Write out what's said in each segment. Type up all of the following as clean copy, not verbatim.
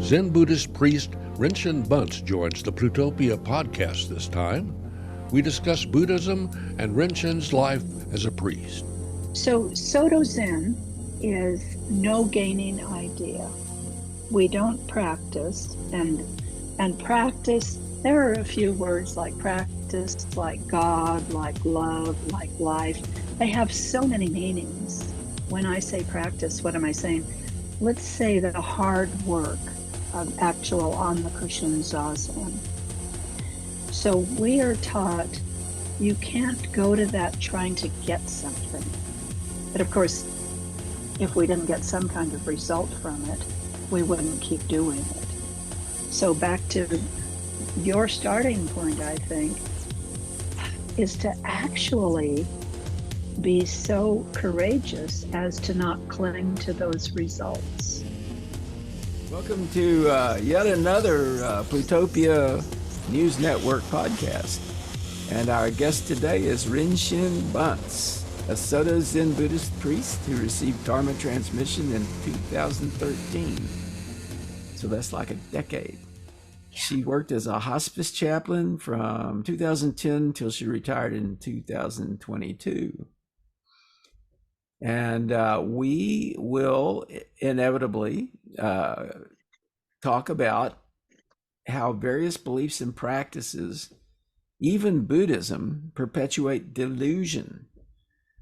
Zen Buddhist priest Renshin Bunce joins the Plutopia podcast this time. We discuss Buddhism and Renshin's life as a priest. So Soto Zen is no gaining idea. We don't practice, and practice, there are a few words like practice, like God, like love, like life. They have so many meanings. When I say practice, what am I saying? Let's say the hard work of actual on the cushion zazen. So we are taught you can't go to that trying to get something. But of course, if we didn't get some kind of result from it, we wouldn't keep doing it. So back to your starting point, I think, is to actually be so courageous as to not cling to those results. Welcome to yet another Plutopia News Network podcast. And our guest today is Renshin Bunce, a Soto Zen Buddhist priest who received dharma transmission in 2013. So that's like a decade. Yeah. She worked as a hospice chaplain from 2010 till she retired in 2022. And we will inevitably talk about how various beliefs and practices, even Buddhism, perpetuate delusion.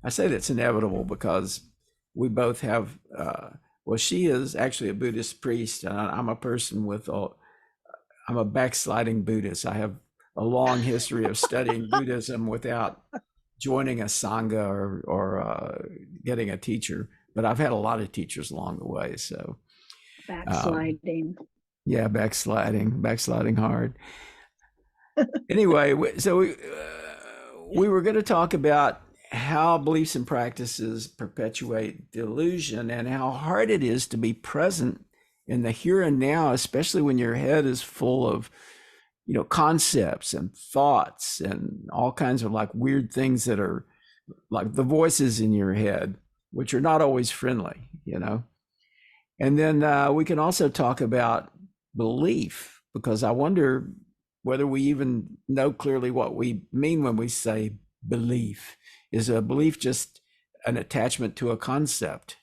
I say that's inevitable because we both have, well, she is actually a Buddhist priest, and I'm a person with, I'm a backsliding Buddhist. I have a long history of studying Buddhism without joining a sangha or getting a teacher, but I've had a lot of teachers along the way. So backsliding. Yeah, backsliding hard. Anyway, so we were going to talk about how beliefs and practices perpetuate delusion and how hard it is to be present in the here and now, especially when your head is full of concepts and thoughts and all kinds of like weird things that are like the voices in your head, which are not always friendly, And then we can also talk about belief, because I wonder whether we even know clearly what we mean when we say belief. Is a belief just an attachment to a concept?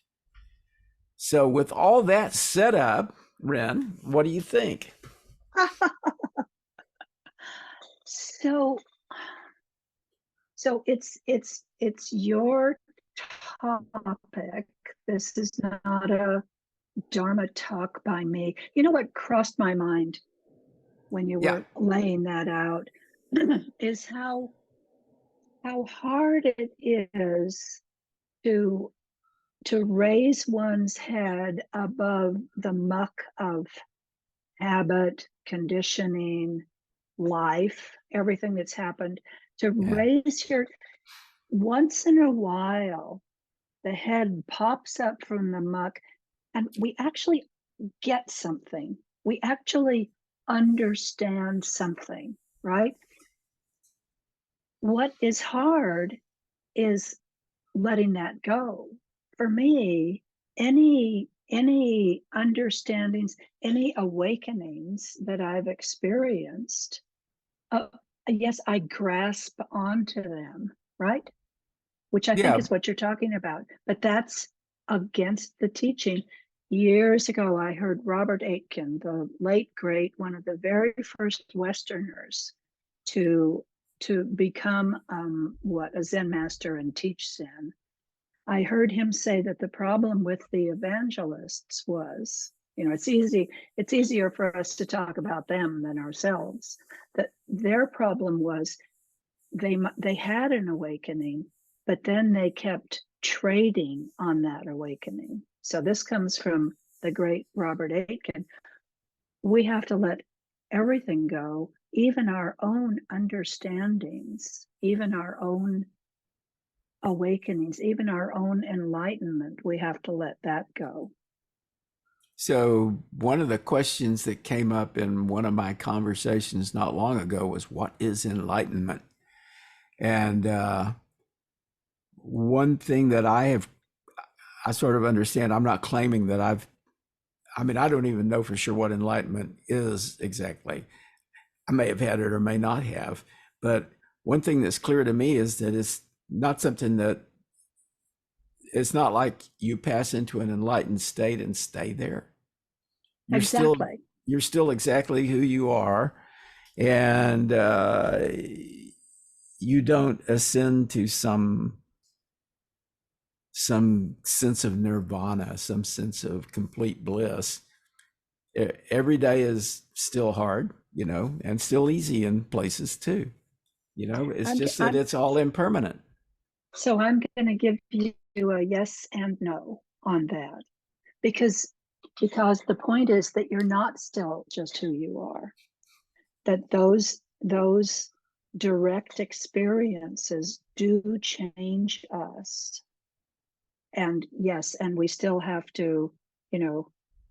So with all that set up, Ren, what do you think? So it's your topic. This is not a Dharma talk by me. You know what crossed my mind when you were laying that out is how hard it is to raise one's head above the muck of habit, conditioning, life, everything that's happened, to raise your, once in a while, the head pops up from the muck and we actually get something. We actually understand something, right? What is hard is letting that go. For me, any understandings, any awakenings that I've experienced, yes, I grasp onto them, right? Which I think is what you're talking about. But that's against the teaching. Years ago, I heard Robert Aitken, the late great, one of the very first Westerners to become a Zen master and teach Zen. I heard him say that the problem with the evangelists was, it's easier for us to talk about them than ourselves. That their problem was they had an awakening, but then they kept trading on that awakening. So this comes from the great Robert Aitken. We have to let everything go, even our own understandings, even our own awakenings, even our own enlightenment. We have to let that go. So one of the questions that came up in one of my conversations not long ago was, what is enlightenment? And one thing that I sort of understand, I'm not claiming that I've I mean, I don't even know for sure what enlightenment is exactly. I may have had it or may not have, but one thing that's clear to me is that it's not something that, it's not like you pass into an enlightened state and stay there. You're still, Exactly. you're still exactly who you are, and you don't ascend to some sense of nirvana, some sense of complete bliss. Every day is still hard, and still easy in places too. It's just that it's all impermanent. So I'm going to give you a yes and no on that, because the point is that you're not still just who you are. That those direct experiences do change us. And yes, and we still have to,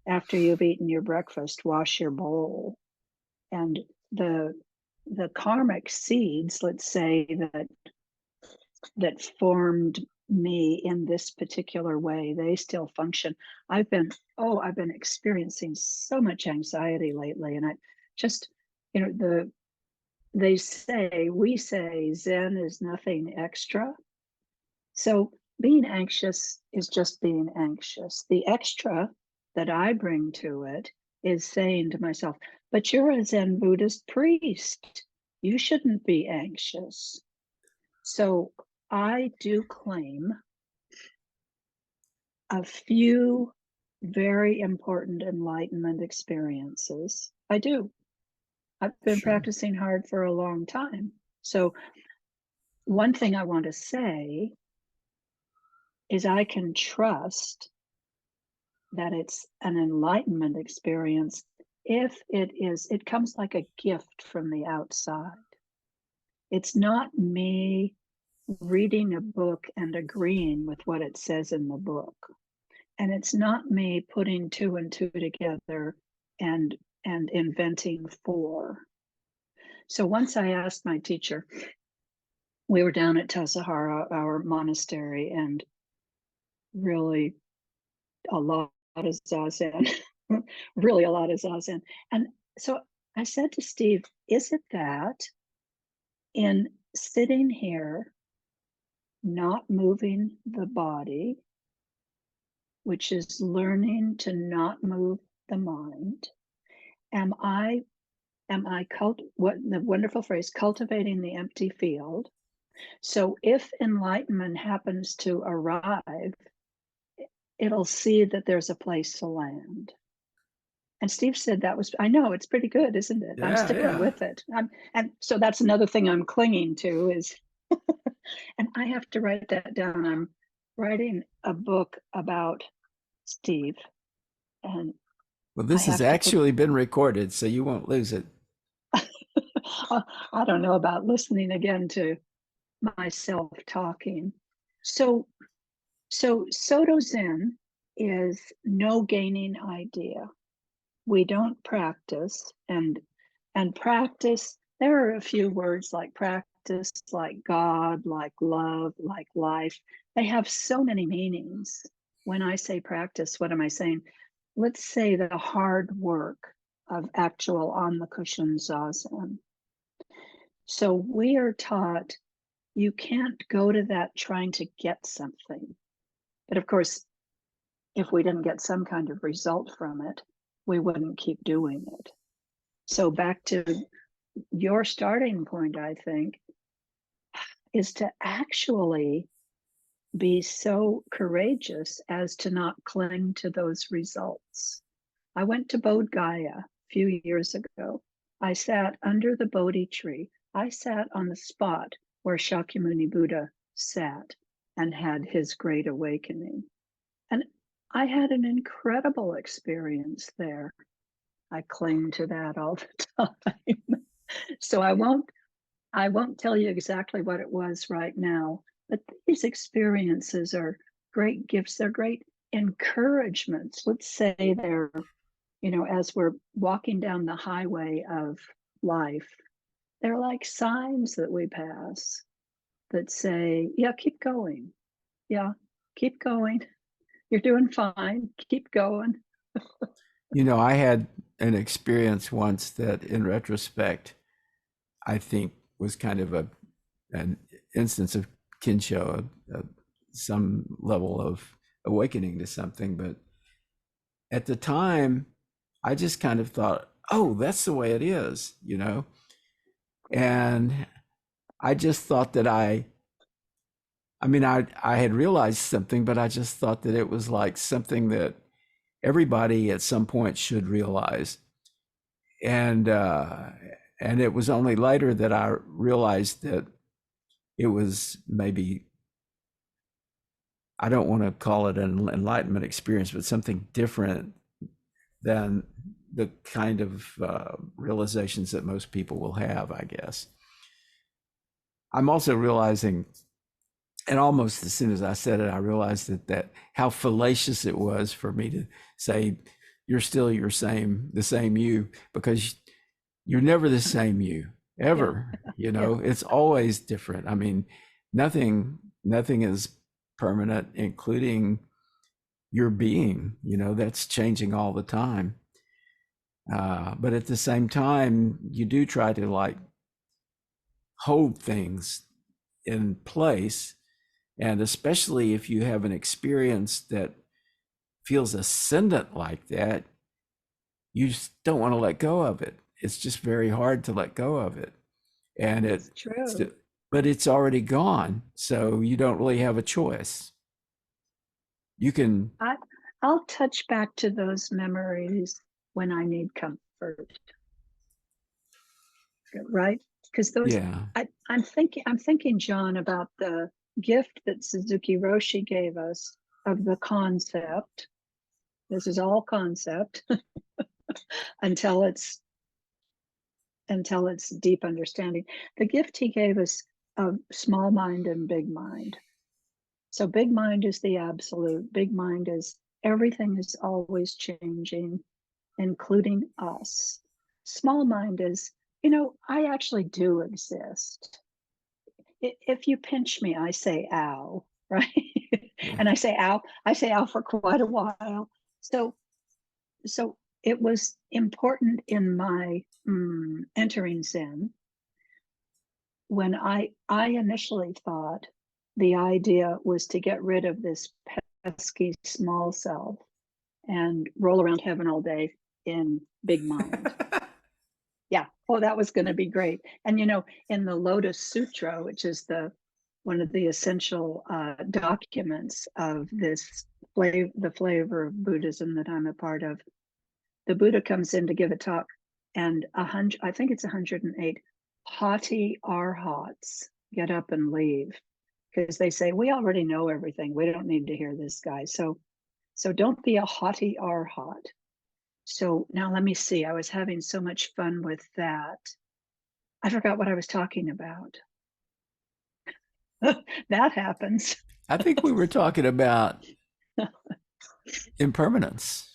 after you've eaten your breakfast, wash your bowl. And the karmic seeds, let's say, that formed me in this particular way, they still function. I've been experiencing so much anxiety lately, and I just, we say Zen is nothing extra. So being anxious is just being anxious. The extra that I bring to it is saying to myself, but you're a Zen Buddhist priest. You shouldn't be anxious. So I do claim a few very important enlightenment experiences. I do. I've been practicing hard for a long time. So one thing I want to say is I can trust that it's an enlightenment experience if it comes like a gift from the outside. It's not me reading a book and agreeing with what it says in the book. And it's not me putting two and two together and inventing four. So once I asked my teacher, we were down at Tassajara, our monastery, and really a lot of zazen, really a lot of zazen. And so I said to Steve, is it that in sitting here, not moving the body, which is learning to not move the mind, what the wonderful phrase, cultivating the empty field? So if enlightenment happens to arrive, it'll see that there's a place to land. And Steve said I know, it's pretty good, isn't it? I'm sticking with it. And so that's another thing I'm clinging to is, and I have to write that down. I'm writing a book about Steve. And well, this has actually been recorded, so you won't lose it. I don't know about listening again to myself talking. So Soto Zen is no gaining idea. We don't practice, and practice, there are a few words like practice, like God, like love, like life. They have so many meanings. When I say practice, what am I saying? Let's say the hard work of actual on the cushion zazen. So we are taught you can't go to that trying to get something. But of course, if we didn't get some kind of result from it, we wouldn't keep doing it. So back to your starting point, I think, is to actually be so courageous as to not cling to those results. I went to Bodh Gaya a few years ago. I sat under the Bodhi tree. I sat on the spot where Shakyamuni Buddha sat and had his great awakening. And I had an incredible experience there. I cling to that all the time. So I won't tell you exactly what it was right now, but these experiences are great gifts. They're great encouragements. Let's say they're, as we're walking down the highway of life, they're like signs that we pass that say, yeah, keep going. Yeah, keep going. You're doing fine. Keep going. You know, I had an experience once that, in retrospect, I think was kind of an instance of Kinsho, some level of awakening to something. But at the time, I just kind of thought, oh, that's the way it is, you know? And I just thought that I mean, I had realized something, but I just thought that it was like something that everybody at some point should realize. And it was only later that I realized that it was maybe, I don't want to call it an enlightenment experience, but something different than the kind of realizations that most people will have, I guess. I'm also realizing, and almost as soon as I said it, I realized that how fallacious it was for me to say, you're still the same you, because you're never the same you, ever. Yeah. You know, Yeah. it's always different. I mean, nothing is permanent, including your being, you know, that's changing all the time. But at the same time, you do try to like hold things in place. And especially if you have an experience that feels ascendant like that, you just don't want to let go of it. It's just very hard to let go of it. And It's true. but it's already gone. So you don't really have a choice. You can, I'll touch back to those memories when I need comfort, right? Because those, yeah. I'm thinking, John, about the gift that Suzuki Roshi gave us of the concept. This is all concept until it's deep understanding. The gift he gave us of small mind and big mind. So big mind is the absolute. Big mind is everything is always changing, including us. Small mind is, I actually do exist. If you pinch me, I say ow, right? Yeah. And I say ow for quite a while. So it was important in my entering Zen when I initially thought the idea was to get rid of this pesky small self and roll around heaven all day in big mind. Yeah. Oh, that was going to be great. And in the Lotus Sutra, which is one of the essential documents of the flavor of Buddhism that I'm a part of, the Buddha comes in to give a talk, and I think it's 108 haughty arhats get up and leave because they say, we already know everything. We don't need to hear this guy. So don't be a haughty arhat. So now let me see. I was having so much fun with that. I forgot what I was talking about. That happens. I think we were talking about impermanence.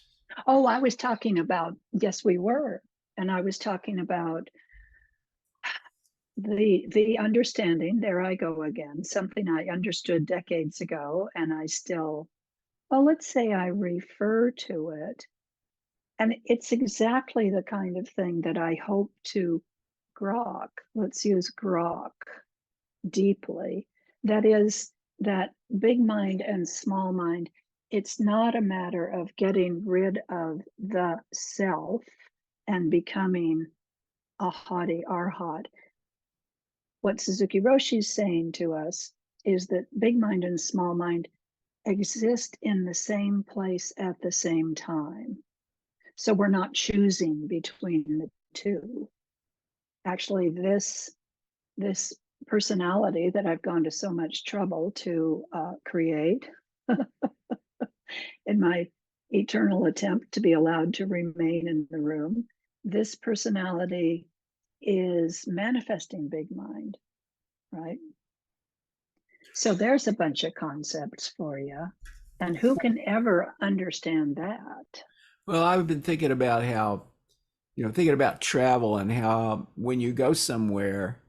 Oh, I was talking about, yes, we were. And I was talking about the understanding, there I go again, something I understood decades ago, and I still, well, let's say I refer to it. And it's exactly the kind of thing that I hope to grok. Let's use grok deeply. That is, that big mind and small mind, it's not a matter of getting rid of the self and becoming a haughty arhat. What Suzuki Roshi is saying to us is that big mind and small mind exist in the same place at the same time. So we're not choosing between the two. Actually, this personality that I've gone to so much trouble to create in my eternal attempt to be allowed to remain in the room, this personality is manifesting big mind, right? So there's a bunch of concepts for you. And who can ever understand that? Well, I've been thinking about how, thinking about travel and how when you go somewhere,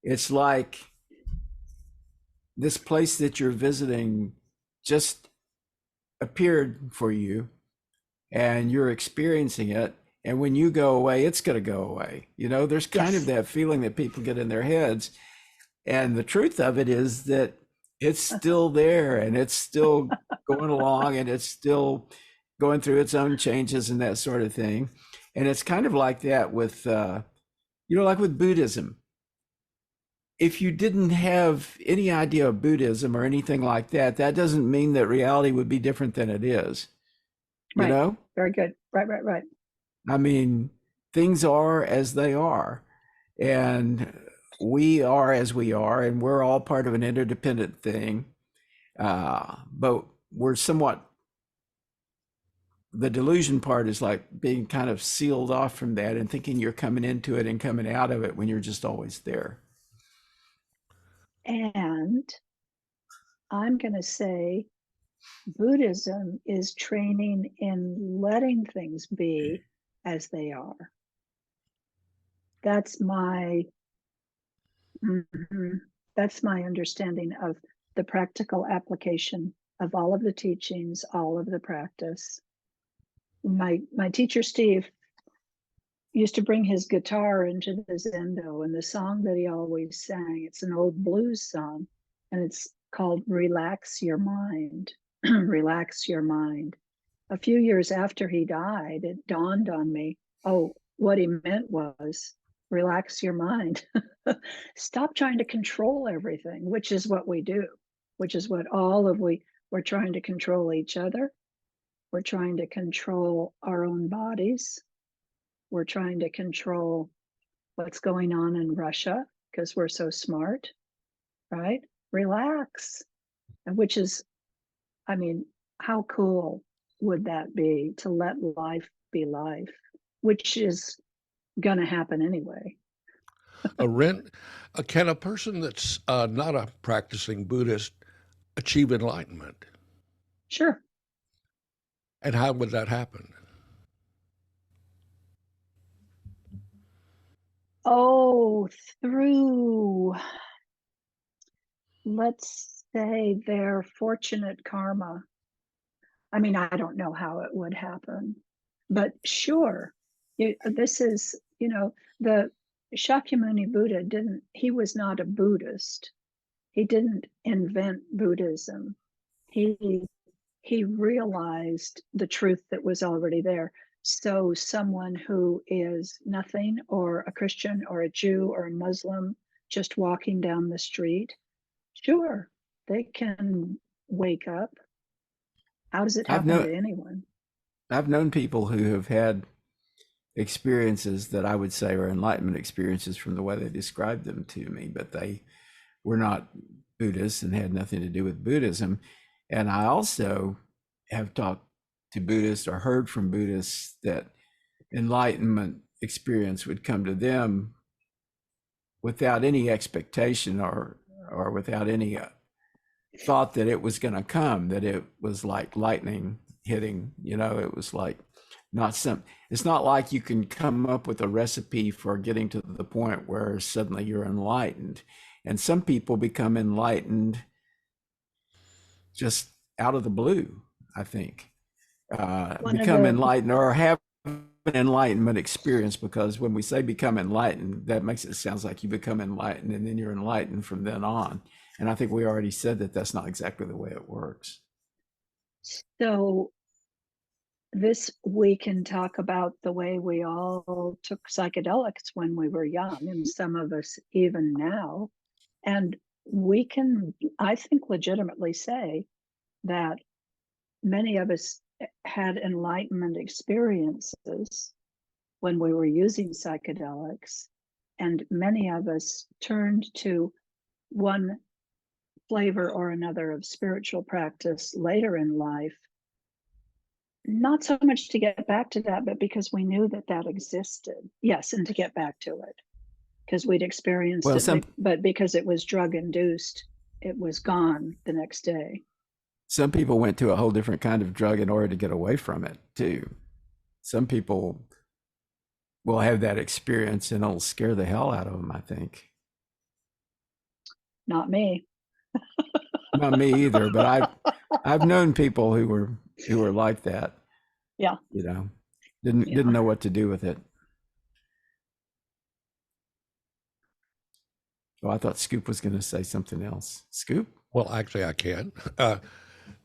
it's like this place that you're visiting just appeared for you and you're experiencing it. And when you go away, it's going to go away. There's kind of Yes. that feeling that people get in their heads. And the truth of it is that it's still there, and it's still going along, and it's still going through its own changes and that sort of thing. And it's kind of like that with, like with Buddhism. If you didn't have any idea of Buddhism or anything like that, that doesn't mean that reality would be different than it is. You Right. know? Very good. Right. I mean, things are as they are, and we are as we are, and we're all part of an interdependent thing. But we're somewhat, the delusion part is like being kind of sealed off from that and thinking you're coming into it and coming out of it when you're just always there. And I'm going to say Buddhism is training in letting things be as they are. That's my that's my understanding of the practical application of all of the teachings, all of the practice. My teacher Steve used to bring his guitar into the Zendo, and the song that he always sang, it's an old blues song, and it's called Relax Your Mind. Relax your mind. A few years after he died, it dawned on me, oh, what he meant was relax your mind. Stop trying to control everything, which is what we do, which is what we're trying to control each other. We're trying to control our own bodies. We're trying to control what's going on in Russia because we're so smart, right? Relax. And which is, I mean, how cool would that be to let life be life, which is going to happen anyway. Can a person that's not a practicing Buddhist achieve enlightenment? Sure. And how would that happen? Oh, through, let's say, their fortunate karma. I mean, I don't know how it would happen, but sure. This is, the Shakyamuni Buddha he was not a Buddhist. He didn't invent Buddhism. He realized the truth that was already there. So someone who is nothing, or a Christian or a Jew or a Muslim just walking down the street, sure, they can wake up. How does it happen to anyone? I've known people who have had experiences that I would say are enlightenment experiences from the way they described them to me, but they were not Buddhists and had nothing to do with Buddhism. And I also have talked to Buddhists or heard from Buddhists that enlightenment experience would come to them without any expectation or without any thought that it was going to come, that it was like lightning hitting, it was like it's not like you can come up with a recipe for getting to the point where suddenly you're enlightened. And some people become enlightened just out of the blue, I think. Become enlightened or have an enlightenment experience, because when we say become enlightened, that makes it sound like you become enlightened and then you're enlightened from then on. And I think we already said that that's not exactly the way it works. So we can talk about the way we all took psychedelics when we were young, and some of us even now. And we can, I think, legitimately say that many of us had enlightenment experiences when we were using psychedelics, and many of us turned to one flavor or another of spiritual practice later in life, not so much to get back to that, but because we knew that existed. Yes, and to get back to it because we'd experienced it, but because it was drug induced, it was gone the next day. Some people went to a whole different kind of drug in order to get away from it too. Some people will have that experience and it'll scare the hell out of them, I think. Not me. Not me either, but I've known people who were like that. Yeah. you know, Yeah. didn't know what to do with it. Oh, I thought Scoop was going to say something else. Scoop? Well, actually, I can.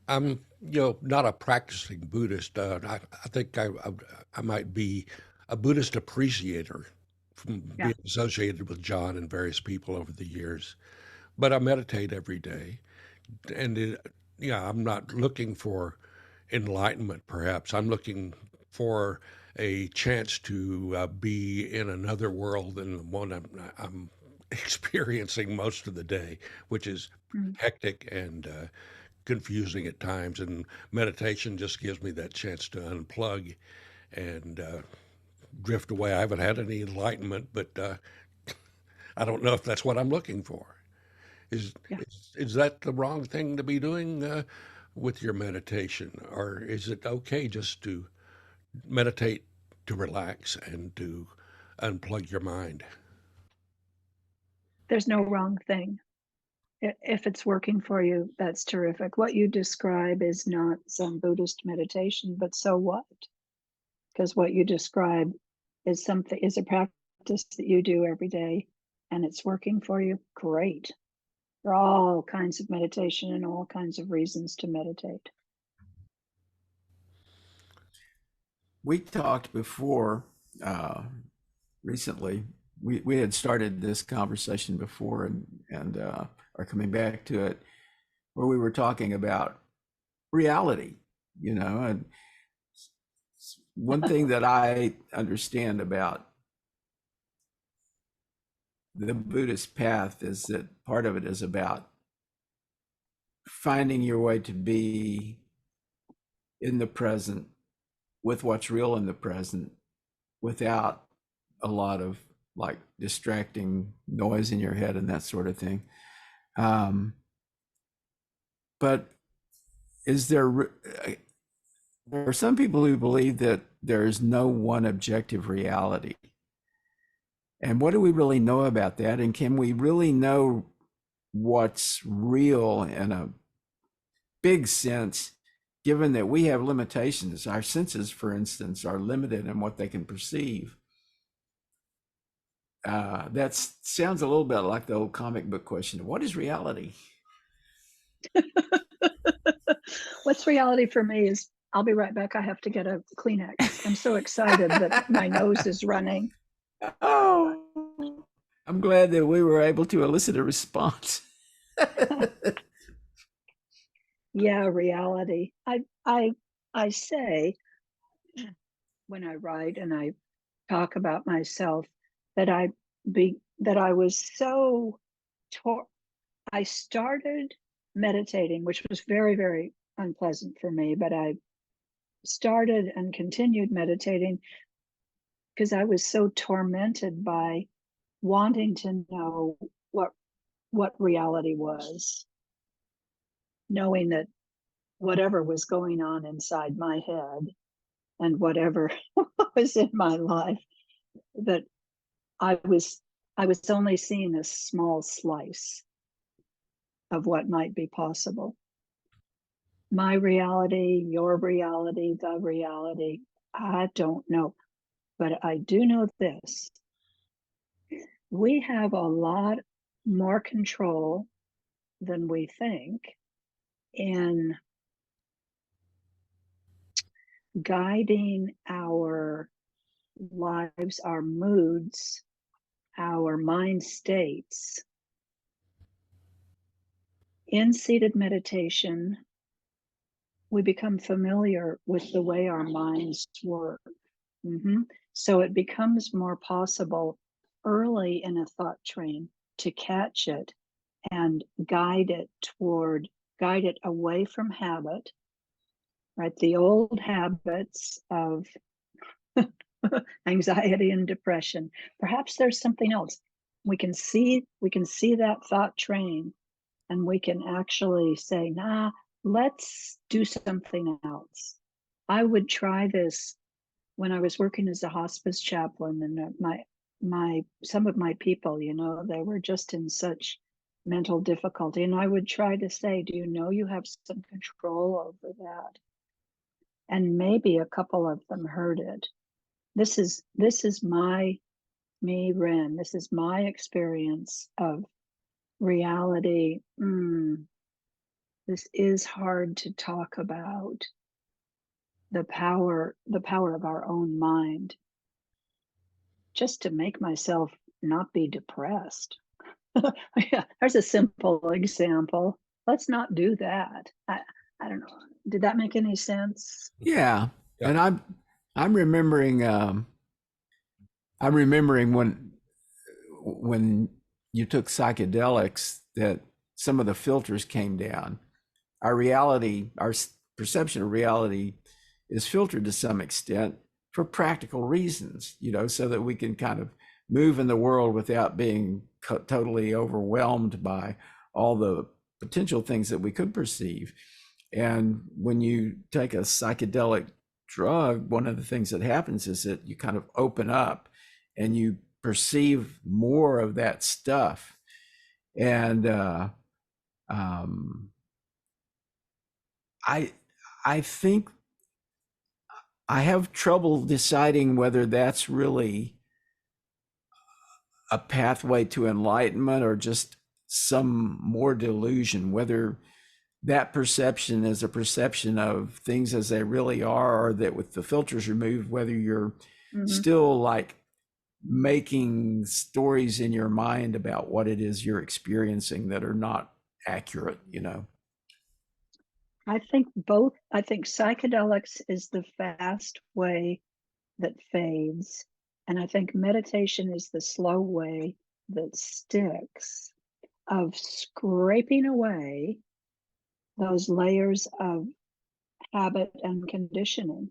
I'm, not a practicing Buddhist. I think I might be a Buddhist appreciator from Yeah. being associated with John and various people over the years. But I meditate every day, and I'm not looking for enlightenment. Perhaps I'm looking for a chance to be in another world than the one I'm experiencing most of the day, which is Mm. hectic and confusing at times. And meditation just gives me that chance to unplug and drift away. I haven't had any enlightenment, but I don't know if that's what I'm looking for. Is Yeah. is that the wrong thing to be doing with your meditation, or is it okay just to meditate to relax and to unplug your mind? There's no wrong thing. If it's working for you, that's terrific. What you describe is not some Buddhist meditation, but so what? Because what you describe is a practice that you do every day, and it's working for you. Great. There are all kinds of meditation and all kinds of reasons to meditate. We talked before recently. We had started this conversation before and are coming back to it, where we were talking about reality, and one thing that I understand about the Buddhist path is that part of it is about finding your way to be in the present with what's real in the present without a lot of like distracting noise in your head and that sort of thing. But there are some people who believe that there is no one objective reality. And what do we really know about that? And can we really know what's real in a big sense, given that we have limitations? Our senses, for instance, are limited in what they can perceive. That sounds a little bit like the old comic book question: what is reality? What's reality for me is I'll be right back. I have to get a Kleenex. I'm so excited that my nose is running. Oh, I'm glad that we were able to elicit a response. Yeah, reality. I say when I write and I talk about myself that I was so I started meditating, which was very, very unpleasant for me, but I started and continued meditating because I was so tormented by wanting to know what reality was, knowing that whatever was going on inside my head and whatever was in my life, that I was only seeing a small slice of what might be possible. My reality, your reality, the reality, I don't know. But I do know this. We have a lot more control than we think in guiding our lives, our moods, our mind states. In seated meditation, we become familiar with the way our minds work. So it becomes more possible early in a thought train to catch it and guide it away from habit, right? The old habits of anxiety and depression. Perhaps there's something else. We can see that thought train and we can actually say, nah, let's do something else. I would try this when I was working as a hospice chaplain, and some of my people, they were just in such mental difficulty, and I would try to say, do you know you have some control over that? and maybe a couple of them heard it. This is my me, Ren. This is my experience of reality. This is hard to talk about. The power of our own mind, just to make myself not be depressed. Yeah, there's a simple example. Let's not do that. I don't know. Did that make any sense? Yeah. Yeah. And I'm remembering when you took psychedelics that some of the filters came down. Our reality, our perception of reality is filtered to some extent for practical reasons, so that we can kind of move in the world without being totally overwhelmed by all the potential things that we could perceive. And when you take a psychedelic drug, one of the things that happens is that you kind of open up and you perceive more of that stuff. And I think I have trouble deciding whether that's really a pathway to enlightenment or just some more delusion, whether that perception is a perception of things as they really are, or that with the filters removed, whether you're still like making stories in your mind about what it is you're experiencing that are not accurate. I think both. I think psychedelics is the fast way that fades, and I think meditation is the slow way that sticks, of scraping away those layers of habit and conditioning.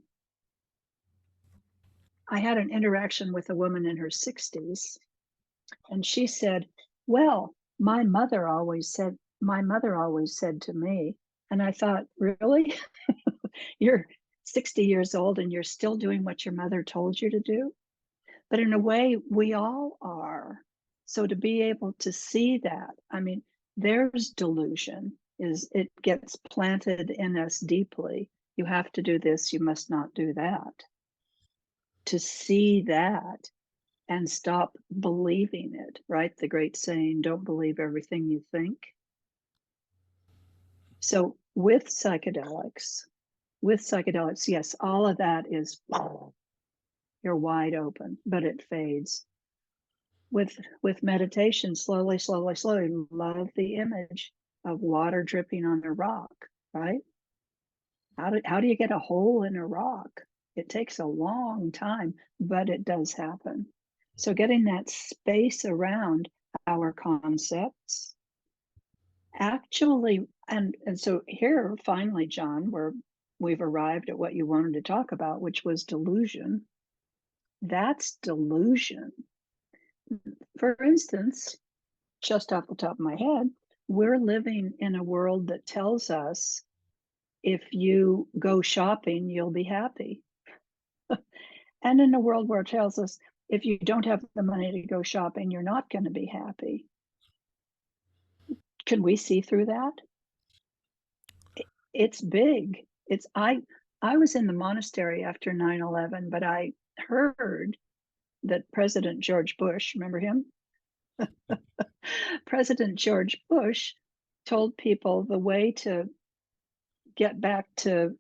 I had an interaction with a woman in her 60s, and she said, "Well, my mother always said to me," and I thought, "Really? You're 60 years old and you're still doing what your mother told you to do?" But in a way, we all are. So to be able to see that, I mean, there's delusion, is it gets planted in us deeply. You have to do this, you must not do that. To see that and stop believing it, right? The great saying, don't believe everything you think. So with psychedelics, yes, all of that is, you're wide open, but it fades. With meditation, slowly, love the image of water dripping on a rock, right? How do you get a hole in a rock? It takes a long time, but it does happen. So getting that space around our concepts actually, and so here finally, John, where we've arrived at what you wanted to talk about, which was delusion. That's delusion. For instance, just off the top of my head, we're living in a world that tells us if you go shopping, you'll be happy. And in a world where it tells us if you don't have the money to go shopping, you're not going to be happy. Can we see through that? It's big. I was in the monastery after 9/11, but I heard that President George Bush, remember him? President George Bush told people the way to get back to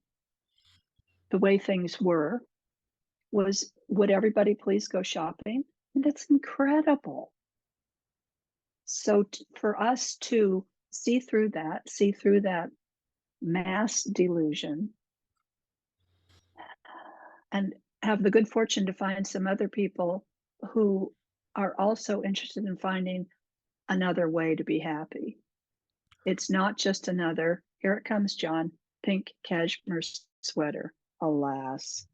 the way things were was, would everybody please go shopping? And that's incredible. So for us to see through that mass delusion, and have the good fortune to find some other people who are also interested in finding another way to be happy. It's not just another, here it comes, John, pink cashmere sweater. Alas.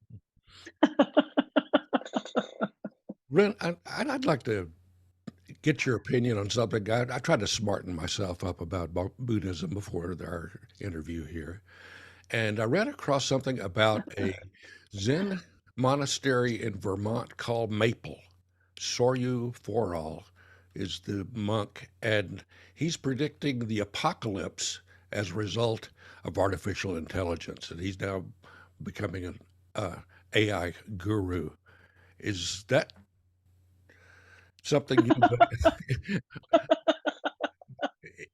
Ren, I'd like to get your opinion on something. I tried to smarten myself up about Buddhism before our interview here. And I ran across something about a Zen monastery in Vermont called Maple. Soryu Foral is the monk, and he's predicting the apocalypse as a result of artificial intelligence. And he's now becoming an AI guru. Is that something you?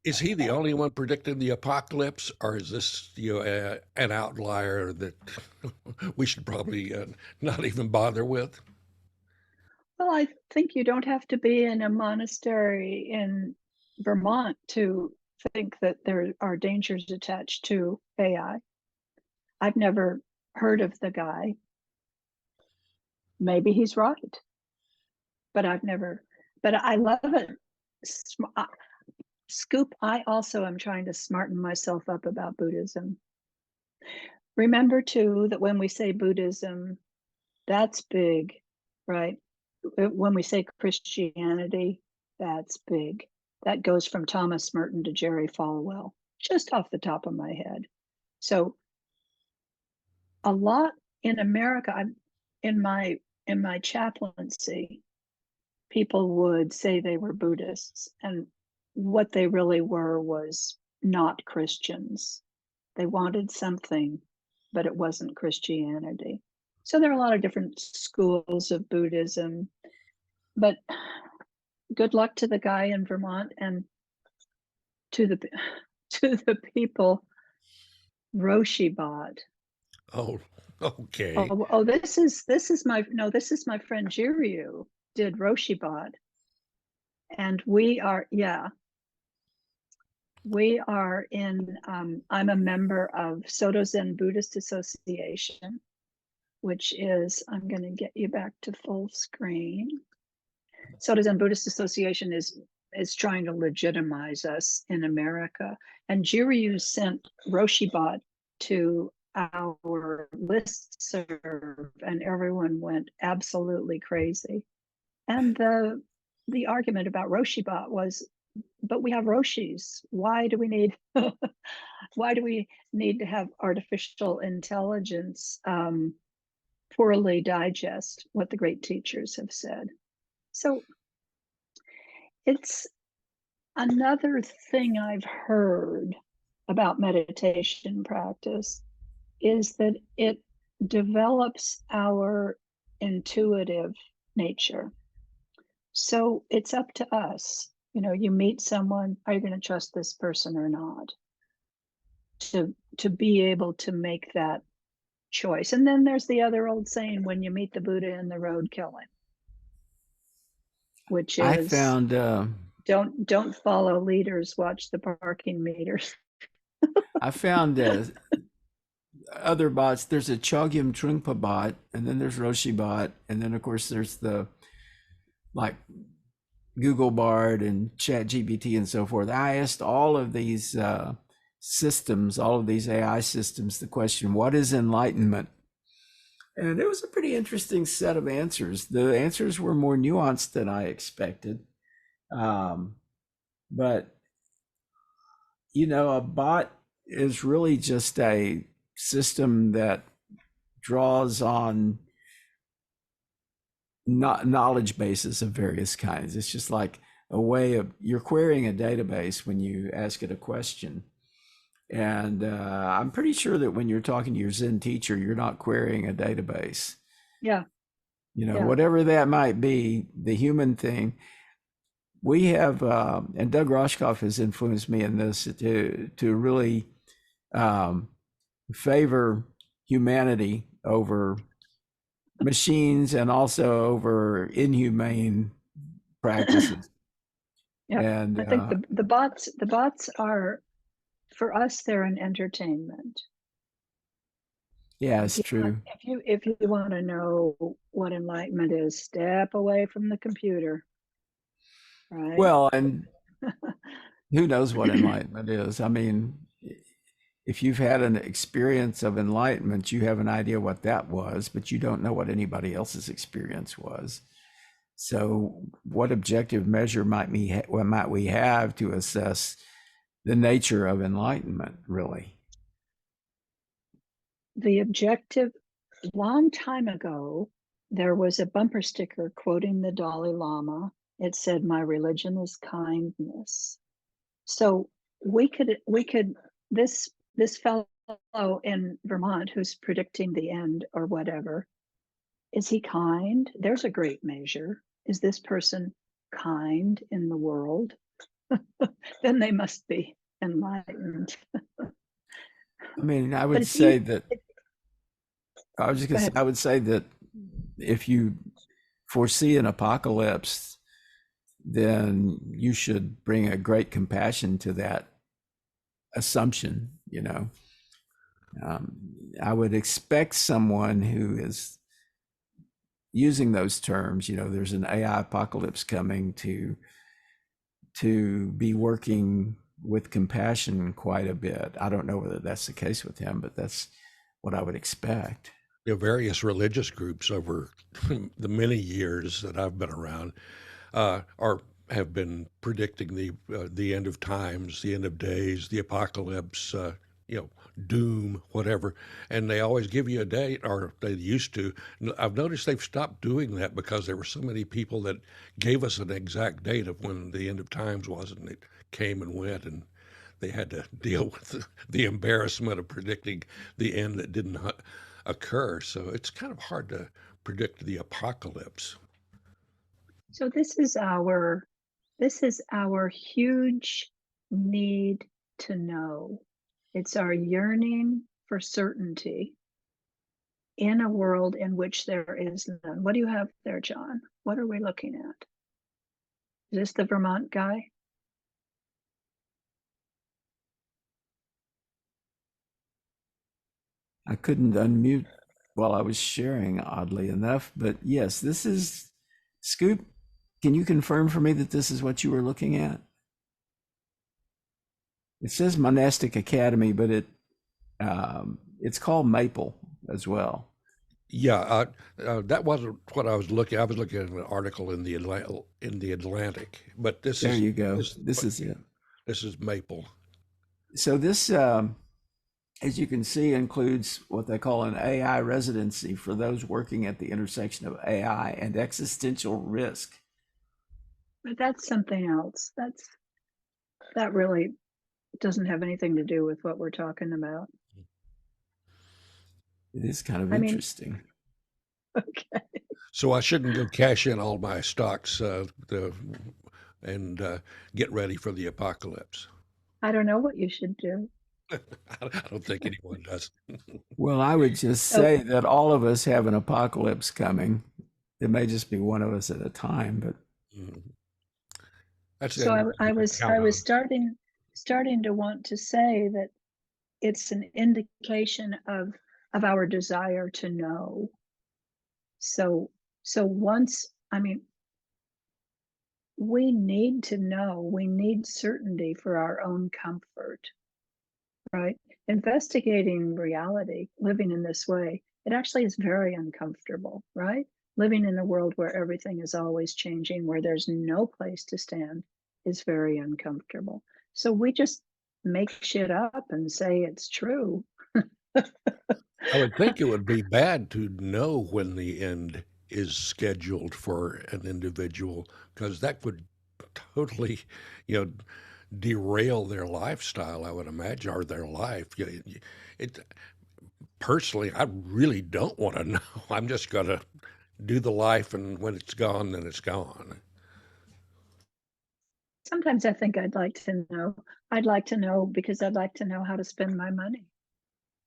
Is he the only one predicting the apocalypse, or is this an outlier that we should probably not even bother with? Well, I think you don't have to be in a monastery in Vermont to think that there are dangers attached to AI. I've never heard of the guy. Maybe he's right, but I love it. Scoop, I also am trying to smarten myself up about Buddhism. Remember too that when we say Buddhism, that's big, right? When we say Christianity, that's big. That goes from Thomas Merton to Jerry Falwell, just off the top of my head. So a lot in America, in my chaplaincy, people would say they were Buddhists, and what they really were was not Christians. They wanted something, but it wasn't Christianity. So there are a lot of different schools of Buddhism, but good luck to the guy in Vermont, and to the people Roshi bought. Oh, okay. Oh, this is my friend Jiryu did Roshi bought, and we are in. I'm a member of Soto Zen Buddhist Association, which is, I'm going to get you back to full screen. Soto Zen Buddhist Association is trying to legitimize us in America. And Jiryu sent Roshibot to our listserv, and everyone went absolutely crazy. And the argument about Roshibot was, but we have Roshis. Why do we need to have artificial intelligence poorly digest what the great teachers have said? So it's another thing I've heard about meditation practice is that it develops our intuitive nature. So it's up to us. You meet someone, are you going to trust this person or not? To be able to make that choice. And then there's the other old saying, when you meet the Buddha in the road, kill him. Which I is, found don't follow leaders, watch the parking meters. I found other bots. There's a Chogyam Trungpa bot, and then there's Roshi bot, and then of course there's the like Google Bard and Chat GPT and so forth. I asked all of these systems, all of these AI systems, the question, what is enlightenment? And it was a pretty interesting set of answers. The answers were more nuanced than I expected. But, a bot is really just a system that draws on knowledge bases of various kinds. It's just like a way of, you're querying a database when you ask it a question. And I'm pretty sure that when you're talking to your Zen teacher, you're not querying a database. Yeah. Whatever that might be, the human thing. We have, and Doug Roshkoff has influenced me in this to really favor humanity over machines and also over inhumane practices. Yeah, And I think the bots are, for us, they're an entertainment. Yeah, it's true. If you want to know what enlightenment is, step away from the computer. Right. Well, and who knows what enlightenment is? I mean, if you've had an experience of enlightenment, you have an idea what that was, but you don't know what anybody else's experience was. So what objective measure might we have to assess the nature of enlightenment, really? The objective, long time ago, there was a bumper sticker quoting the Dalai Lama. It said, "My religion is kindness." So we could this fellow fellow in Vermont who's predicting the end or whatever, is he kind? There's a great measure. Is this person kind in the world? Then they must be enlightened. I mean, I But would it's say easy. that I was just Go gonna say, ahead. I would say that if you foresee an apocalypse, then you should bring a great compassion to that assumption, you know. Um, I would expect someone who is using those terms, you know, there's an AI apocalypse coming, to be working with compassion quite a bit. I don't know whether that's the case with him, but that's what I would expect. Various religious groups over the many years that I've been around are have been predicting the end of times, the end of days, the apocalypse, you know, doom, whatever, and they always give you a date, or they used to. I've noticed they've stopped doing that because there were so many people that gave us an exact date of when the end of times was, and it came and went, and they had to deal with the embarrassment of predicting the end that didn't occur. So it's kind of hard to predict the apocalypse. So this is our huge need to know. It's our yearning for certainty in a world in which there is none. What do you have there, John? What are we looking at? Is this the Vermont guy? I couldn't unmute while I was sharing, oddly enough, but yes, this is Scoop. Can you confirm for me that this is what you were looking at? It says Monastic Academy, but it's called Maple as well. Yeah, that wasn't what I was looking. I was looking at an article in the Atlantic, but There you go. this This is it. this is Maple. So this, as you can see, includes what they call an AI residency for those working at the intersection of AI and existential risk. But that's something else. That really doesn't have anything to do with what we're talking about. It is kind of I mean, interesting. okay. So I shouldn't go cash in all my stocks and get ready for the apocalypse. I don't know what you should do. I don't think anyone does. Well, I would just So say that all of us have an apocalypse coming. It may just be one of us at a time, but Mhm. That's the so only thing I you can was count on. starting to want to say that it's an indication of our desire to know. So once, I mean, we need to know, we need certainty for our own comfort, right? Investigating reality, living in this way, it actually is very uncomfortable, right? Living in a world where everything is always changing, where there's no place to stand, is very uncomfortable. So we just make shit up and say it's true. I would think it would be bad to know when the end is scheduled for an individual because that would totally, you know, derail their lifestyle, I would imagine, or their life. It personally, I really don't want to know. I'm just going to do the life, and when it's gone, then it's gone. Sometimes I think I'd like to know. I'd like to know because I'd like to know how to spend my money,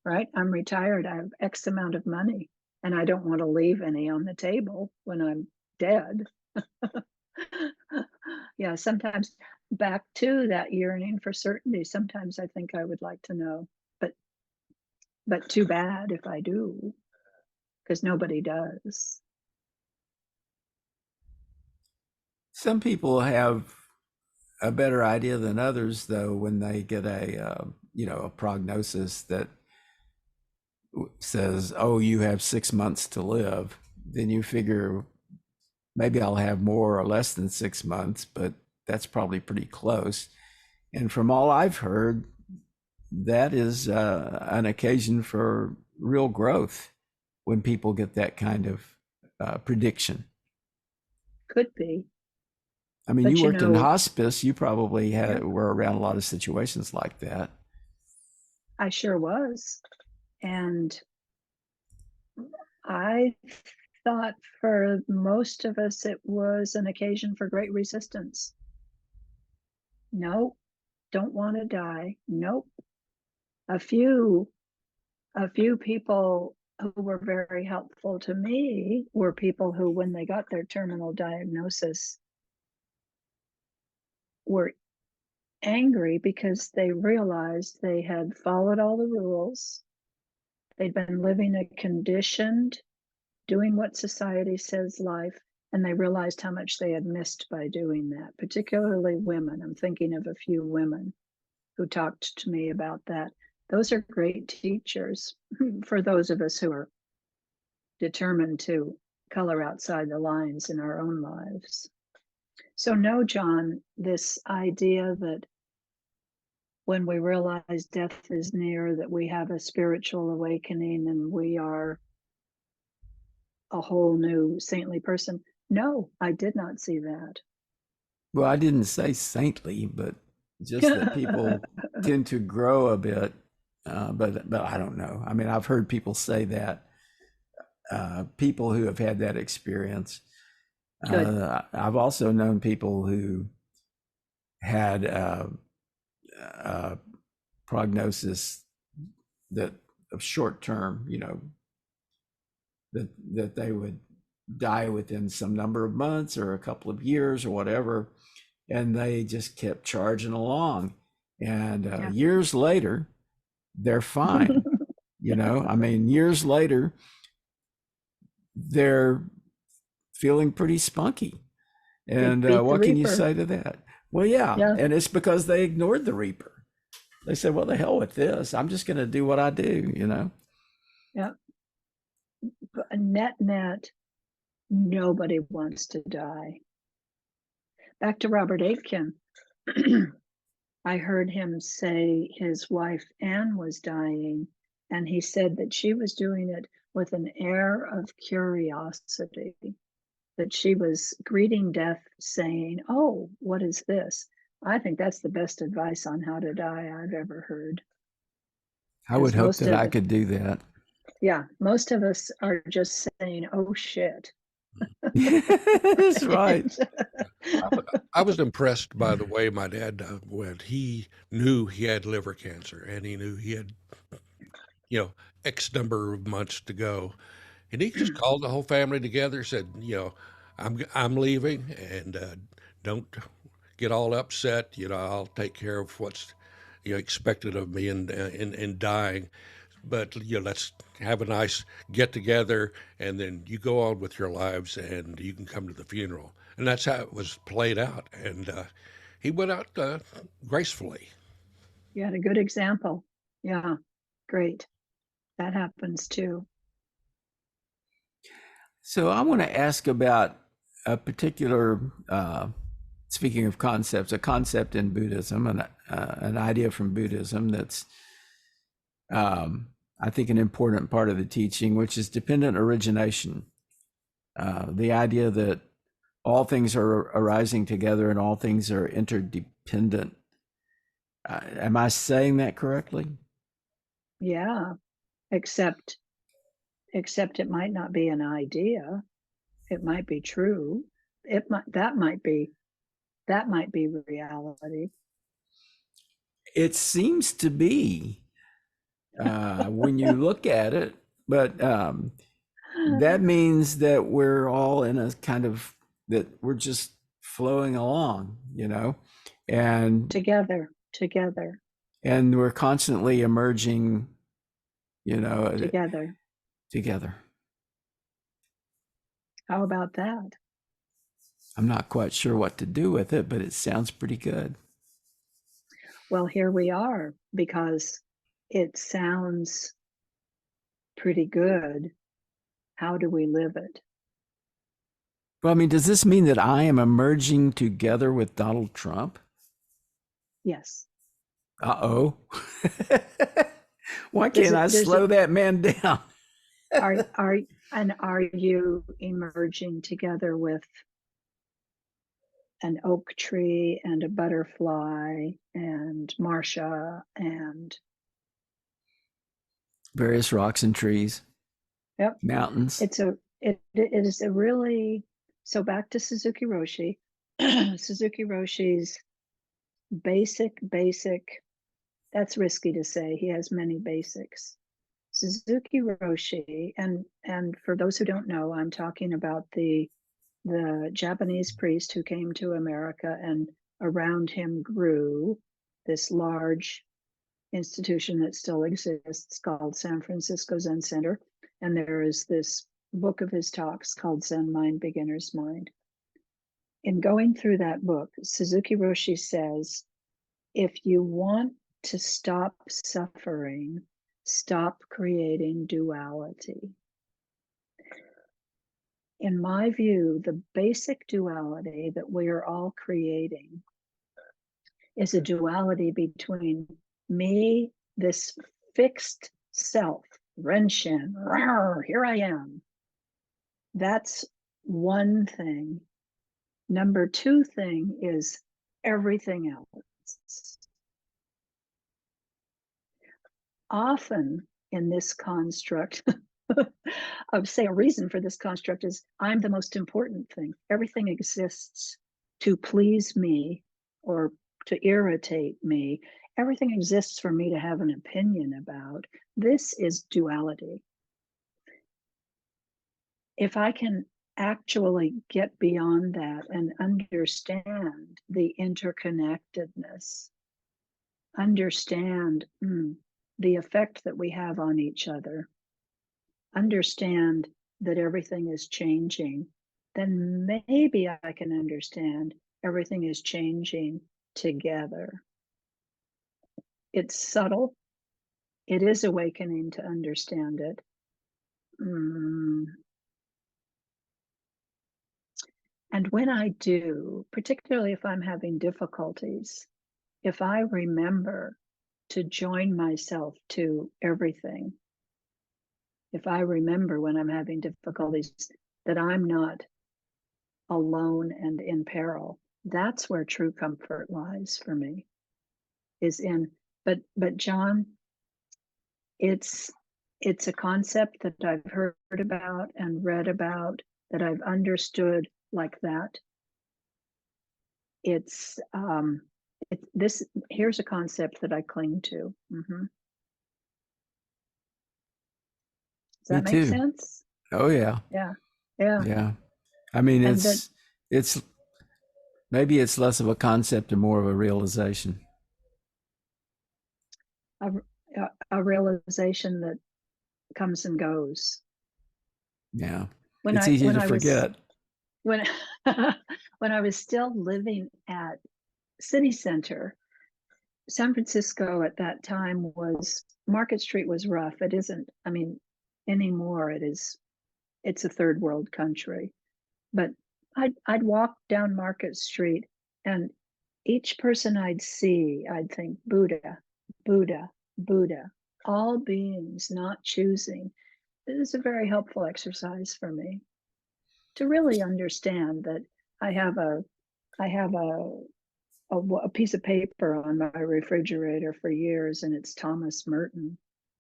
right? I'm retired. I have X amount of money and I don't want to leave any on the table when I'm dead. Yeah, sometimes back to that yearning for certainty. Sometimes I think I would like to know, but too bad if I do, because nobody does. some people have a better idea than others, though, when they get a prognosis that says, "Oh, you have 6 months to live." Then you figure maybe I'll have more or less than 6 months, but that's probably pretty close. And from all I've heard, that is an occasion for real growth when people get that kind of prediction. Could be, I mean, you but worked in hospice. You probably yeah, were around a lot of situations like that. I sure was. And I thought for most of us it was an occasion for great resistance. Nope, don't want to die. Nope. A few people who were very helpful to me were people who, when they got their terminal diagnosis, were angry because they realized they had followed all the rules. They'd been living a conditioned, doing what society says life, and they realized how much they had missed by doing that, particularly women. I'm thinking of a few women who talked to me about that. Those are great teachers for those of us who are determined to color outside the lines in our own lives. So no, John, this idea that when we realize death is near, that we have a spiritual awakening and we are a whole new saintly person. No, I did not see that. Well, I didn't say saintly, but just that people tend to grow a bit. But I don't know. I mean, I've heard people say that. People who have had that experience. I've also known people who had a prognosis that of short term, that they would die within some number of months or a couple of years or whatever, and they just kept charging along, and years later they're fine. I mean, years later they're feeling pretty spunky, and what can you say to that? Well, yeah, and it's because they ignored the Reaper. They said, well, the hell with this, I'm just going to do what I do. Yeah. But net, nobody wants to die. Back to Robert Aitken. I heard him say his wife Anne was dying, and he said that she was doing it with an air of curiosity, that she was greeting death saying, oh, what is this? I think that's the best advice on how to die I've ever heard. I would hope that I could do that. Yeah, most of us are just saying, oh, shit. That's right. I was impressed by the way my dad went. He knew he had liver cancer, and he knew he had, X number of months to go. And he just called the whole family together, said, I'm leaving, and don't get all upset. I'll take care of what's expected of me in dying. But let's have a nice get together, and then you go on with your lives, and you can come to the funeral. And that's how it was played out. And he went out gracefully. You had a good example. Yeah, great. That happens too. So I want to ask about a particular, speaking of concepts, a concept in Buddhism, and an idea from Buddhism that's, I think, an important part of the teaching, which is dependent origination. The idea that all things are arising together and all things are interdependent. Am I saying that correctly? Yeah, except it might not be an idea. It might be true. That might be reality. It seems to be when you look at it, but that means that we're all in a kind of, that we're just flowing along, and together, and we're constantly emerging, together. How about that? I'm not quite sure what to do with it, but it sounds pretty good. Well, here we are, because it sounds pretty good. How do we live it? Well, I mean, does this mean that I am emerging together with Donald Trump? Yes. Uh-oh. Why can't I slow that man down? Are you emerging together with an oak tree and a butterfly and Marcia and Various rocks and trees, Yep. mountains. It is a really, so back to Suzuki Roshi. Suzuki Roshi's basic, that's risky to say. He has many basics. Suzuki Roshi, and for those who don't know, I'm talking about the Japanese priest who came to America, and around him grew this large institution that still exists called San Francisco Zen Center. And there is this book of his talks called Zen Mind, Beginner's Mind. In going through that book, Suzuki Roshi says, if you want to stop suffering, stop creating duality. In my view, the basic duality that we are all creating is a duality between me, this fixed self, Renshin, here I am. That's one thing. Number two thing is everything else. Often in this construct, I would say a reason for this construct is I'm the most important thing. Everything exists to please me or to irritate me. Everything exists for me to have an opinion about. This is duality. If I can actually get beyond that and understand the interconnectedness, understand the effect that we have on each other, understand that everything is changing, then maybe I can understand everything is changing together. It's subtle. It is awakening to understand it. And when I do, particularly if I'm having difficulties, if I remember to join myself to everything, if I remember when I'm having difficulties that I'm not alone and in peril, that's where true comfort lies for me. But John, it's a concept that I've heard about and read about, that I've understood like that. It's this. Here's a concept that I cling to. Mm-hmm. Does that make sense? Oh yeah. Yeah. I mean, it's maybe it's less of a concept and more of a realization. A realization that comes and goes. Yeah, it's easy to forget. When I was still living at City Center, San Francisco at that time Market Street was rough. It isn't, anymore it's a third world country. But I'd walk down Market Street, and each person I'd see, I'd think, Buddha, Buddha, Buddha, all beings not choosing. It is a very helpful exercise for me to really understand that I have a piece of paper on my refrigerator for years, and it's Thomas Merton,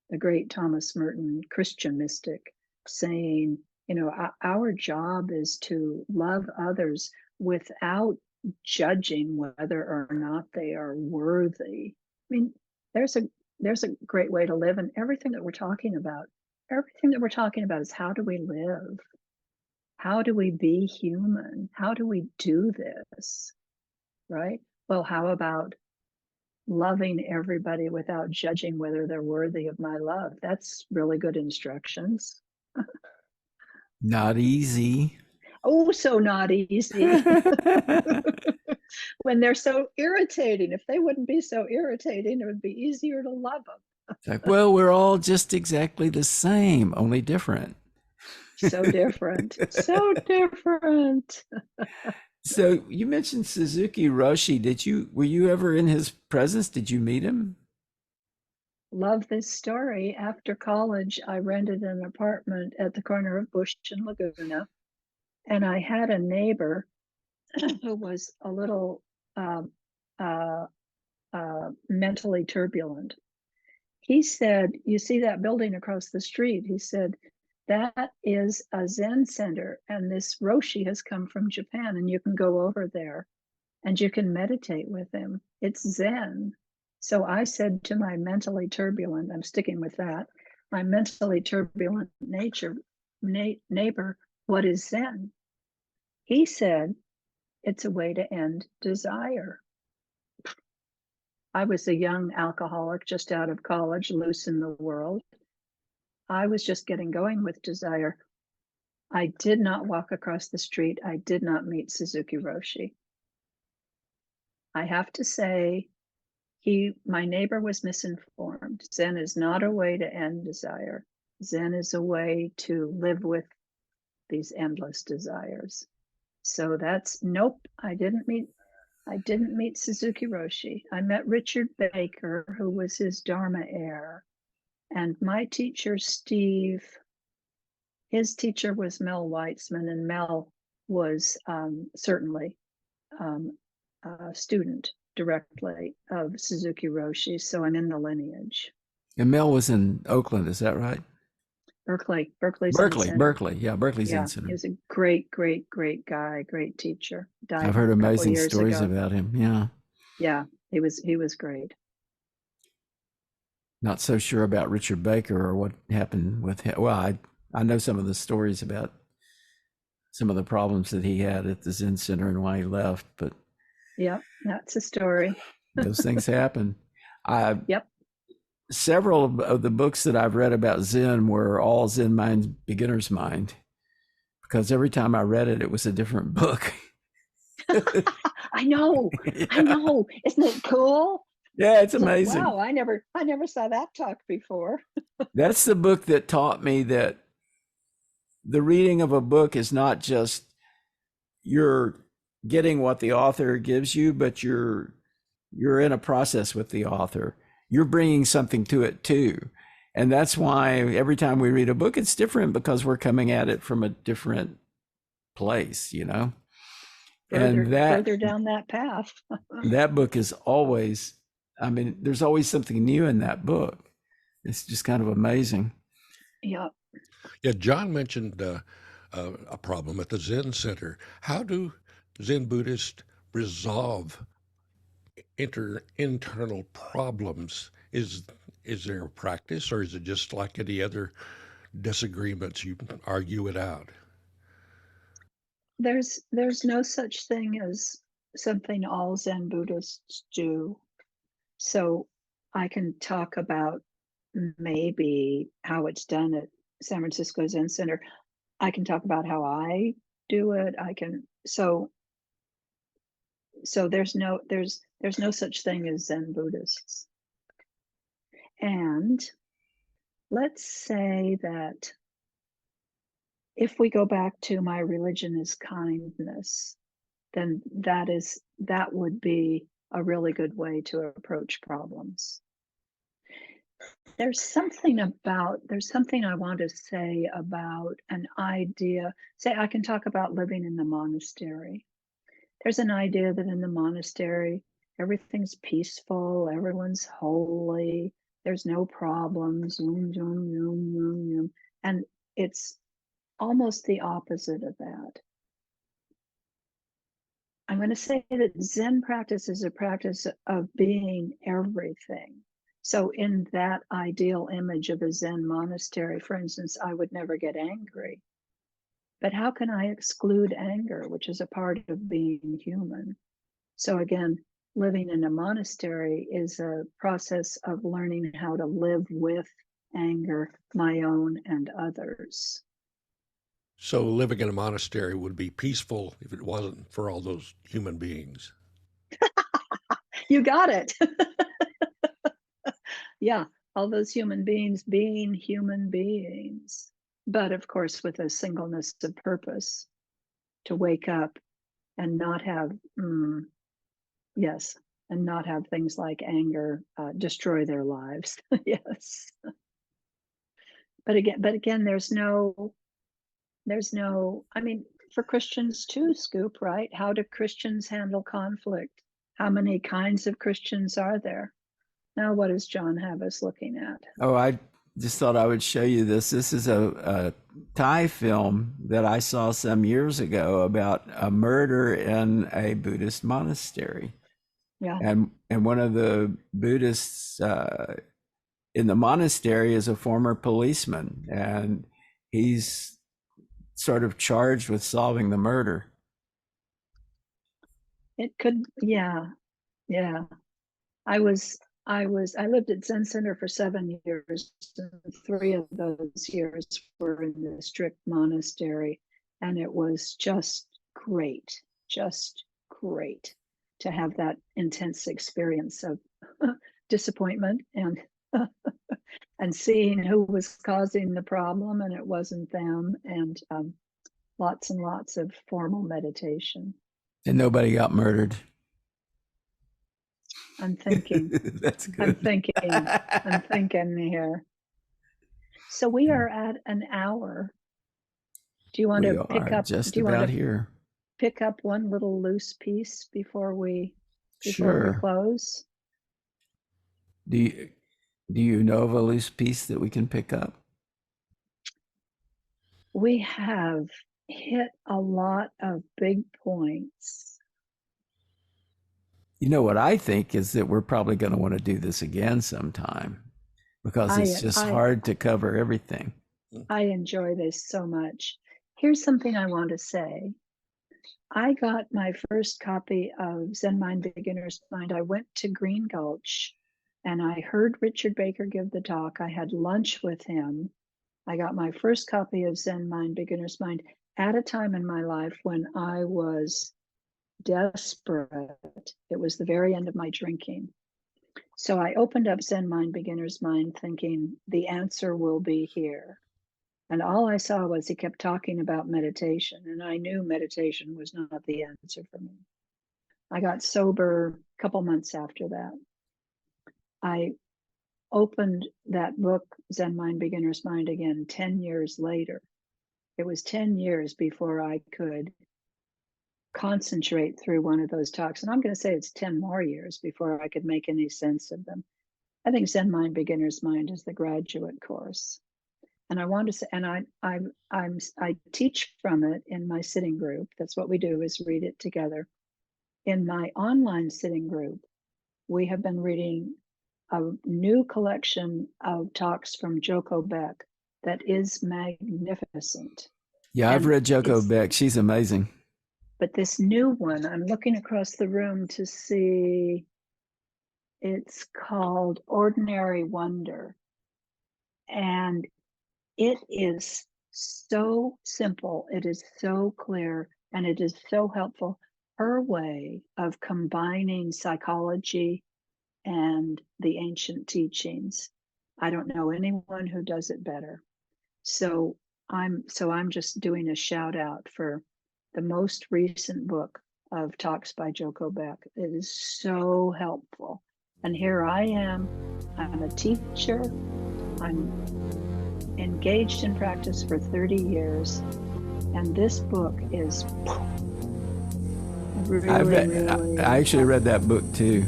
the great Thomas Merton, Christian mystic, saying, our job is to love others without judging whether or not they are worthy. There's a great way to live, and everything that we're talking about is how do we live? How do we be human? How do we do this? Right? Well, how about loving everybody without judging whether they're worthy of my love? That's really good instructions. Not easy. Oh, so not easy. When they're so irritating. If they wouldn't be so irritating, it would be easier to love them. It's like, well, we're all just exactly the same, only different. So different. So different. So you mentioned Suzuki Roshi. Were you ever in his presence? Did you meet him? Love this story. After college, I rented an apartment at the corner of Bush and Laguna, and I had a neighbor who was a little mentally turbulent. he said, you see that building across the street? He said, that is a Zen center, and this Roshi has come from Japan, and you can go over there and you can meditate with him. It's Zen. So I said to my mentally turbulent, I'm sticking with that, my mentally turbulent neighbor, what is Zen? He said, it's a way to end desire. I was a young alcoholic just out of college, loose in the world. I was just getting going with desire. I did not walk across the street. I did not meet Suzuki Roshi. I have to say, my neighbor was misinformed. Zen is not a way to end desire. Zen is a way to live with these endless desires. So that's nope. I didn't meet Suzuki Roshi. I met Richard Baker, who was his Dharma heir, and my teacher Steve. His teacher was Mel Weitzman, and Mel was certainly a student directly of Suzuki Roshi. So I'm in the lineage. And Mel was in Oakland, is that right? Berkeley Zen Center. Berkeley. Yeah, Berkeley Zen Yeah, Center. he was a great guy, great teacher. Died I've heard a couple amazing years stories ago. about him. Yeah. Yeah, he was great. Not so sure about Richard Baker or what happened with him. Well, I know some of the stories about some of the problems that he had at the Zen Center and why he left, but yeah, that's a story. those things happen. Yep. Several of the books that I've read about Zen were all Zen Mind, Beginner's Mind, because every time I read it, it was a different book. I know. Yeah. I know. Isn't it cool? Yeah, it's amazing. Like, wow, I never saw that talk before. That's the book that taught me that the reading of a book is not just you're getting what the author gives you, but you're in a process with the author. You're bringing something to it too. And that's why every time we read a book, it's different, because we're coming at it from a different place, you know? Further down that path. That book is always, I mean, there's always something new in that book. It's just kind of amazing. Yeah. Yeah, John mentioned a problem at the Zen Center. How do Zen Buddhists resolve internal problems? Is there a practice, or is it just like any other disagreements, you argue it out? There's no such thing as something all Zen Buddhists do. So I can talk about maybe how it's done at San Francisco Zen Center. I can talk about how I do it. So there's no such thing as Zen Buddhists. And let's say that if we go back to my religion is kindness, then that would be a really good way to approach problems. There's something I want to say about an idea. Say I can talk about living in the monastery. There's an idea that in the monastery, everything's peaceful, everyone's holy, there's no problems, and it's almost the opposite of that. I'm going to say that Zen practice is a practice of being everything. So in that ideal image of a Zen monastery, for instance, I would never get angry. But how can I exclude anger, which is a part of being human? So again, living in a monastery is a process of learning how to live with anger, my own and others. So living in a monastery would be peaceful if it wasn't for all those human beings. You got it. Yeah, all those human beings being human beings, but of course with a singleness of purpose, to wake up and not have and not have things like anger destroy their lives. Yes. But again, there's no, I mean, for Christians too, Scoop, right? How do Christians handle conflict? How many kinds of Christians are there? Now, what does John have us looking at? Oh, I just thought I would show you this. This is a Thai film that I saw some years ago about a murder in a Buddhist monastery. Yeah. And one of the Buddhists in the monastery is a former policeman, and he's sort of charged with solving the murder. It could, yeah. I lived at Zen Center for 7 years, and 3 of those years were in the strict monastery, and it was just great to have that intense experience of disappointment and and seeing who was causing the problem, and it wasn't them, and lots and lots of formal meditation. And nobody got murdered. I'm thinking. That's good. I'm thinking here. So we are at an hour. Do you want to pick up? Just about here. Pick up one little loose piece before we close? Do you know of a loose piece that we can pick up? We have hit a lot of big points. You know what I think is that we're probably going to want to do this again sometime, because it's just hard to cover everything. I enjoy this so much. Here's something I want to say. I got my first copy of Zen Mind, Beginner's Mind. I went to Green Gulch and I heard Richard Baker give the talk. I had lunch with him. I got my first copy of Zen Mind, Beginner's Mind at a time in my life when I was desperate. It was the very end of my drinking. So I opened up Zen Mind, Beginner's Mind, thinking the answer will be here. And all I saw was he kept talking about meditation, and I knew meditation was not the answer for me. I got sober a couple months after that. I opened that book, Zen Mind, Beginner's Mind, again 10 years later. It was 10 years before I could concentrate through one of those talks. And I'm going to say it's 10 more years before I could make any sense of them. I think Zen Mind, Beginner's Mind is the graduate course. And I want to say, and I teach from it in my sitting group. That's what we do, is read it together. In my online sitting group, we have been reading a new collection of talks from Joko Beck that is magnificent. Yeah, I've read Joko Beck. She's amazing. But this new one, I'm looking across the room to see, it's called Ordinary Wonder. And it is so simple, it is so clear, and it is so helpful. Her way of combining psychology and the ancient teachings, I don't know anyone who does it better. So I'm just doing a shout out for the most recent book of talks by Joko Beck. It is so helpful. And here I am, I'm a teacher, I'm engaged in practice for 30 years, and this book is really, I actually read that book too.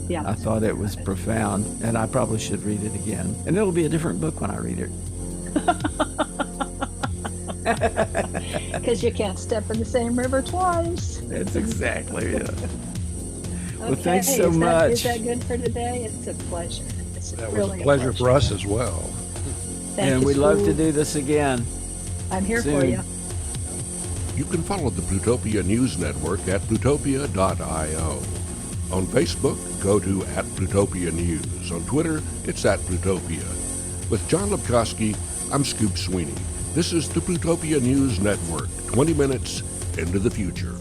Yeah. I thought it was profound, and I probably should read it again. And it'll be a different book when I read it. Because you can't step in the same river twice. That's exactly it. Okay. Well, thanks so much. Is that good for today? It's a pleasure. That was a pleasure for us as well. And we'd love to do this again. I'm here for you. You can follow the Plutopia News Network at plutopia.io. On Facebook, go to @Plutopia News. On Twitter, it's @Plutopia. With John Lepkowski, I'm Scoop Sweeney. This is the Plutopia News Network, 20 minutes into the future.